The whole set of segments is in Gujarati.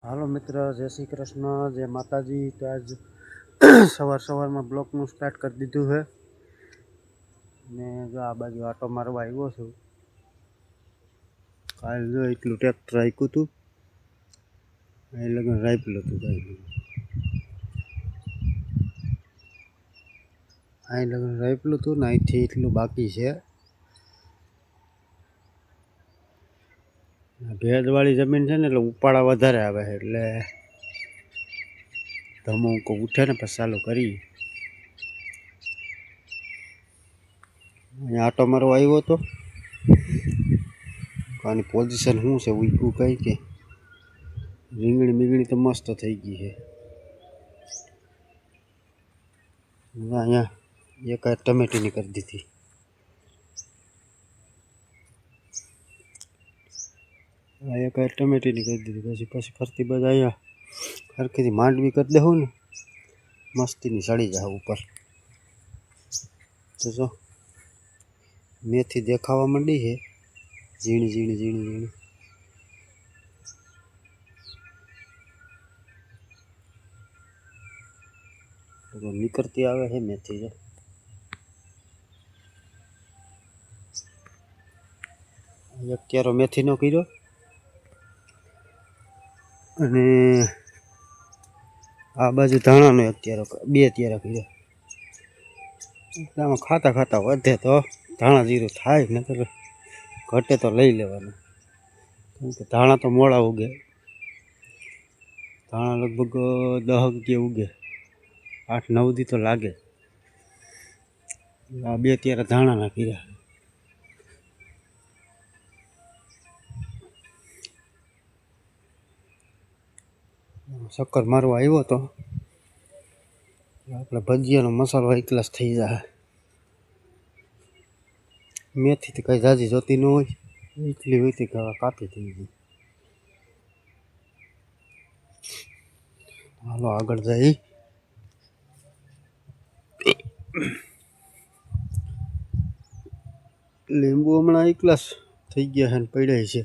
હાલો મિત્ર, જય શ્રી કૃષ્ણ, જય માતાજી। તો આજ સવારમાં બ્લોકનું સ્ટાર્ટ કરી દીધું છે ને જો આ બાજુ આટો મારવા આવ્યો છું। કાલે જો એટલું ટ્રેક્ટર રાખ્યું હતું, અહીં લગન રાખ્યું હતું, અહીં લગન રાખ્યું હતું ને અહીંથી એટલું બાકી છે। ભેજવાળી જમીન છે ને એટલે ઉપાડા વધારે આવે છે, એટલે ધમો ઉઠે ને પછી ચાલુ કરી। અહીંયા આટો મારવા આવ્યો હતો, આની પોઝિશન શું છે ઉઈકું કઈ કે રીંગણી બીંગણી તો મસ્ત થઈ ગઈ છે। અહીંયા એક ટમેટીની કરી દીધી, એક ટમેટીની કરી દીધી, પછી ફરતી બાજુ અહીંયા હરખીથી માંડવી કરી દેવું ને મસ્તીની સડી જાય ઉપર। તો જો મેથી દેખાવા માંડી છે, ઝીણી ઝીણી ઝીણી ઝીણી। નીકળતી આવે છે મેથી જો, અત્યારે મેથીનો કર્યો અને આ બાજુ ધાણાનો અત્યારે બે કર્યા। આમાં ખાતા ખાતા વધે તો ધાણા જીરું થાય, નકર ઘટે તો લઈ લેવાનું, કેમ કે ધાણા તો મોડા ઉગે। ધાણા લગભગ 10 કે ઉગે, 8-9 દી તો લાગે। આ બે ધાણાના કર્યા। ચક્કર મારવા આવ્યો તો આપણે ભજીયાનો મસાલો એકલાસ થઈ જાય। મેથી તો કઈ જાજી જોતી ન હોય, એટલી હોય તે કાપી થઈ ગઈ। હાલો આગળ જઈ, લીંબુ હમણાં એકલાસ થઈ ગયા છે ને પડ્યા છે,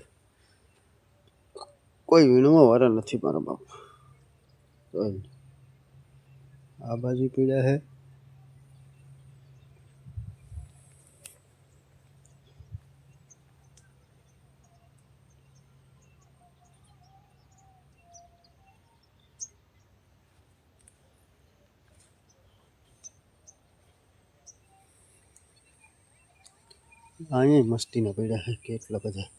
કોઈ વીણવા વાળા નથી મારા બાપ। આ બાજુ પીડ્યા છે, અહીંયા મસ્તીના પડ્યા છે કેટલા બધા।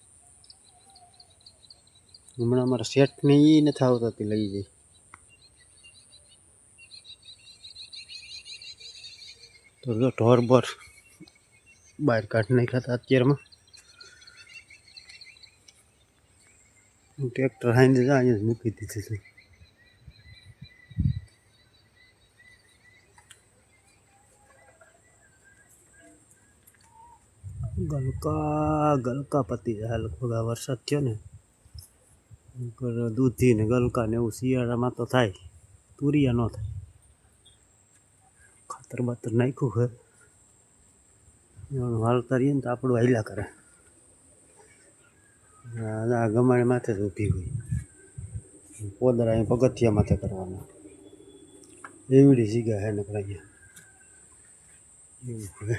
હમણાં અમારા શેઠને એ નથી આવતા તે લઈ જાય, તો જો ઢોર બોર બહાર કાઢી નાખ્યા હતા। અત્યારમાં ટ્રેક્ટર હાઈને જ અહીંયા જ મૂકી દીધું। ગલકા પતી જાય લગભગ, આ વરસાદ થયો ને દૂધી ને ગલકા ને એવું શિયાળામાં તો થાય, તુરિયા ન થાય। ખાતર બાતર નાખ્યું છે, વાળતા રહીએ ને તો આપણું હાલ્યા કરે। આ ગમાણે માથે જ ઊભી હોય, પોદરા અહીં પગથિયા માથે કરવાના, એવડી જગ્યા છે ને અહીંયા એવું હવે।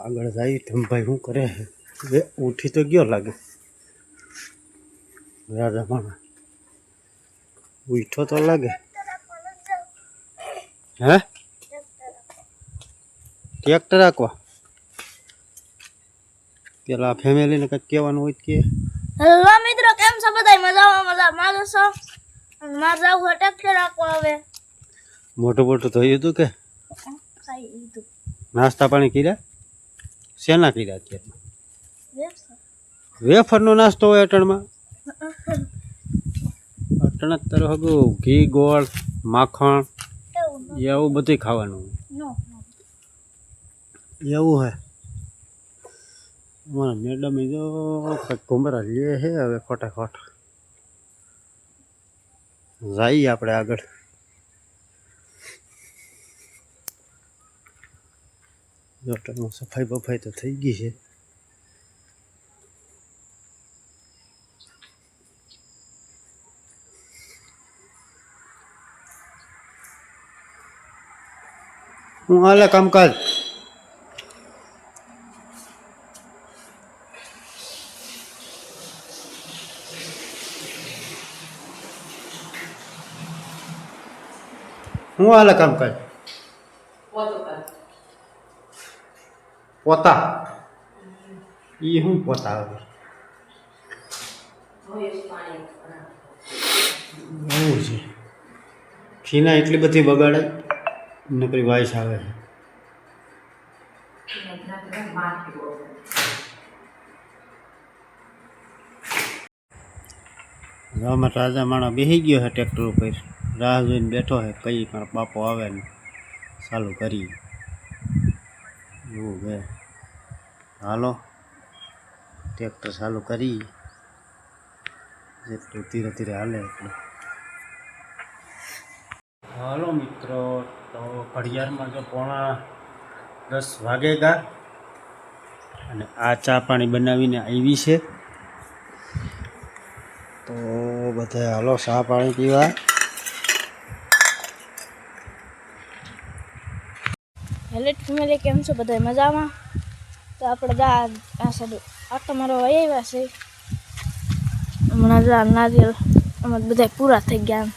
આગળ જાય ધમભાઈ શું કરે છે, ઉઠી તો ગયો લાગે રાજા માણા, ઉઠો તો લાગે। હે ટ્રેક્ટર રાખવા પેલા ફેમિલીને કંઈક કહેવાનું હોય કે હેલો મિત્રો, કેમ છો બધા? મજામાં છો? મારે જવું ટ્રેક્ટર રાખવા હવે। મોટું મોટું થયું હતું કે ખાઈ લીધું, નાસ્તા પાણી કર્યા? શેના કર્યા અત્યારે? વેફરનો નાસ્તો હોય અટણમાં? અટણ અત્યારે હગું ઘી ગોળ માખણ એવું બધું ખાવાનું એવું હે। અમારા મેડમ જો ઘુમરા લે છે હવે ખોટાખોટ, જઈએ આપણે આગળ। હોટલમાં સફાઈ બફાઈ તો થઈ ગઈ છે, હું હાલે કામકાજ? હું હાલે કામકાજ? પોતા ઈ હું પોતા આવે એવું છે. ખીના એટલી બધી બગાડે નકરી વાઈસ આવે છે. ગામમાં રાજા માણસ બેસી ગયો છે ટ્રેક્ટર ઉપર, રાહ જોઈને બેઠો છે કઈ મારો બાપો આવે ને ચાલુ કરી એવું છે. હાલો ટ્રેક્ટર ચાલુ કરી, જેટલું ધીરે ધીરે હાલે એટલું. હાલો મિત્રો, તો ઘડિયાળમાં જો 9:45 વાગે ગયા અને આ ચા પાણી બનાવીને આવી છે. તો બધા હાલો ચા પાણી પીવા. હેલો ફેમિલી, કેમ છો બધા? મજામાં? તો આપણે આ સાઈડ આટો મારવા આવ્યા છે. હમણાં જા નારિયેલ અમારે બધા પૂરા થઈ ગયા.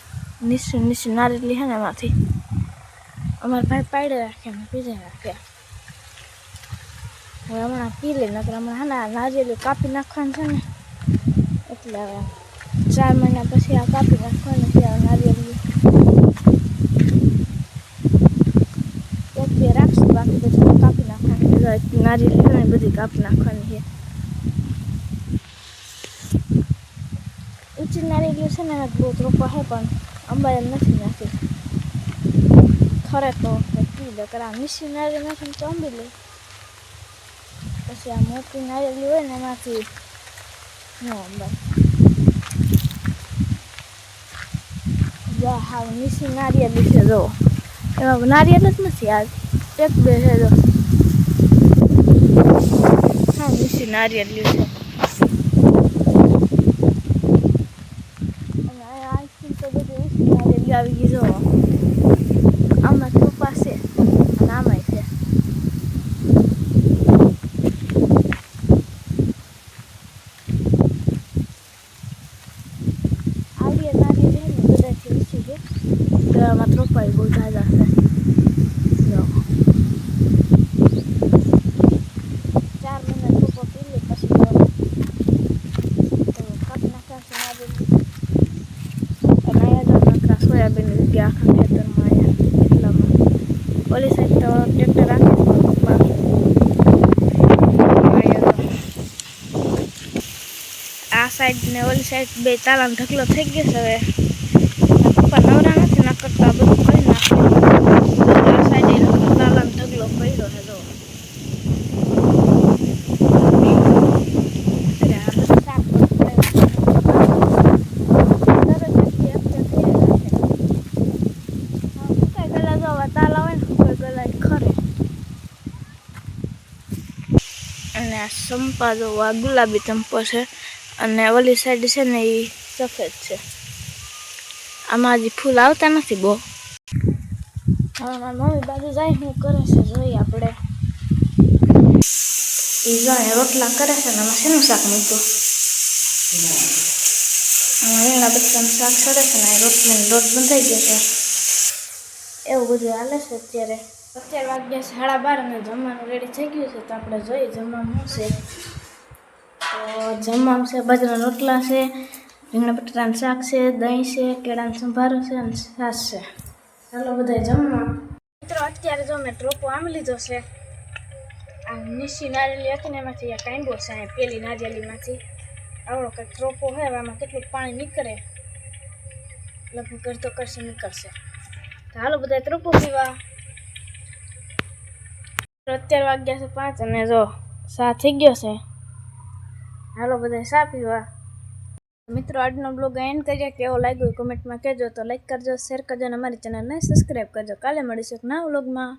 નીચે નારિયેલી છે ને એમાંથી અમારા ભાઈ પાડી રાખે ને પીધે રાખે. હવે હમણાં પી લે, નકર હમણાં છે ને નારિયેલી કાપી નાખવાનું છે ને, એટલે હવે 4 મહિના પછી આ કાપી નાખવાનું ત્યાં નારિયેલી રાખશું. બાકી બધું કાપી નાખવાની, નારિયેલી છે ને બધી કાપી નાખવાની છે. ઊંચી નારિયેલી છે ને બહુ રોપા છે પણ અંબાઈ નથી નાખી. ખરે તો પી લે, આ નીચી નારિયેળ નાખીને તો અંબી લે. પછી આ મોટી નારિયેળી હોય ને એમાંથી ન અંબાય. હા, નીચી નારિયેળી છે જો, એમાં નારિયેળ જ નથી, આ 1-2 છે જો. હા, નીચી નારિયેળી છે. આવી ગઈ જો, આમાં ચોપા છે અને આમાંય છે. આવી નારિયેળ છે ને બધાથી ઓછી છે, તો આમાં ચોપા બહુ ઝાઝા છે જો. 4 મહિના ચોપા પી લે પછી તો કાપી નાખ્યા છે નારિયેળ. અને અહીંયા જો સોયાબીન ઉગ્યા આખા ખેતરમાં, અહીંયા એટલામાં. ઓલી સાઈડ તો ટ્રેક્ટર રાખે પપ્પા. આ સાઈડ ને ઓલી સાઈડ બે તાલાનો ઢગલો થઈ ગયો છે. હવે પપ્પા નવરા નથી ના કરતા, બધું કરી નાખે. આ સાઈડ તાલાનો ઢગલો પડ્યો છે જો. અને આ ચંપા જો, આ ગુલાબી ચંપો છે અને ઓલી સાઈડ છે ને એ સફેદ છે. આમાં હજી ફૂલ આવતા નથી બહુ. હવે મારી મમ્મી બાજુ જાય શું કરે છે જોઈએ આપણે. એ જાય રોટલા કરે છે ને આમાં શેનું શાક મૂક્યું? રીંગણા બટાકાનું શાક કરે છે ને રોટલીનો લોટ બંધાઈ ગયો છે. એવું બધું હાલે છે અત્યારે. વાગ્યા 12:30 અને જમવાનું રેડી થઈ ગયું છે. તો આપણે જોઈએ જમવાનું શું છે. તો જમવાનું છે બાજરાના રોટલા છે, રીંગણા બટાટાનું શાક છે, દહીં છે, કેળાનો સંભારો છે અને છાશ છે. ચાલો બધા જમવા. મિત્રો અત્યારે જો મેં ટ્રોપો આમી લીધો છે. આ નીચી નારિયેળી હતી ને એમાંથી આ કાંડો છે, આ પેલી નારિયેળીમાંથી આવડો કંઈક ટ્રોપો હોય. હવે આમાં કેટલું પાણી નીકળે, લગભગ અડધો કરશે નીકળશે. તો હાલો બધા ટ્રોપો પીવા. અત્યારે વાગ્યા છે 5 અને જો સા થઈ ગયો છે. હાલો બધા સા પીવા. મિત્રો આજનો બ્લોગ એન્ડ કરીએ. કેવો લાગ્યો કોમેન્ટમાં કહેજો. તો લાઈક કરજો, શેર કરજો અને અમારી ચેનલને સબસ્ક્રાઈબ કરજો. કાલે મળીશું એક નવા બ્લોગમાં.